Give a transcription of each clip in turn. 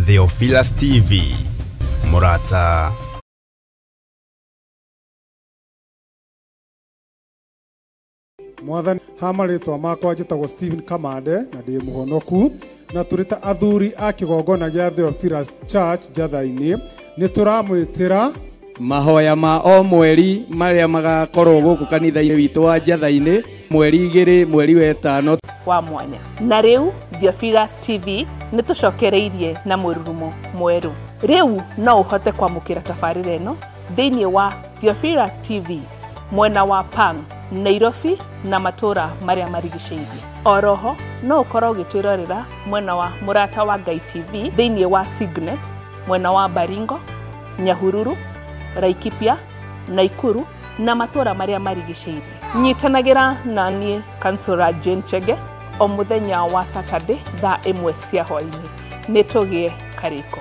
Theophilus TV Murata. Mwathani hamaritwa makwa njitagwo Stephen Kamande na ndi muhonoku na turita athuri a kigongona gya Theophilus Church Jathaini ni turamwitira mahoya ma o mweri maria magakorwo guku kanitha-ini witu wa Jathaini mweri 2 mweri wa 5 wa mwanya. Na riu Theophilus TV ni tucokereirie na mururumo mweru. Riu no uhote kwamukira tabarira eno thiini wa Theophilus TV mwena wa Pang, Nairobi na matura maria marigiceirie. Oroho no ukorwo gitwirorera mwena wa Murata wa Ngai TV thiini wa Signet mwena wa Baringo, Nyahururu, Laikipia, Naikuru na matura maria marigiceirie. Nyitanagira na nie Kansura Jane Chege o muthenya wa Saturday thaa 1 cia hwaini. Nitugie kariko.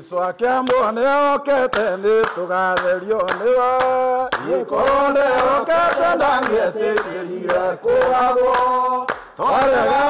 Swakiambo neokete ni tugatherio niwa ikone okete ndangete kirire kuagwo twarega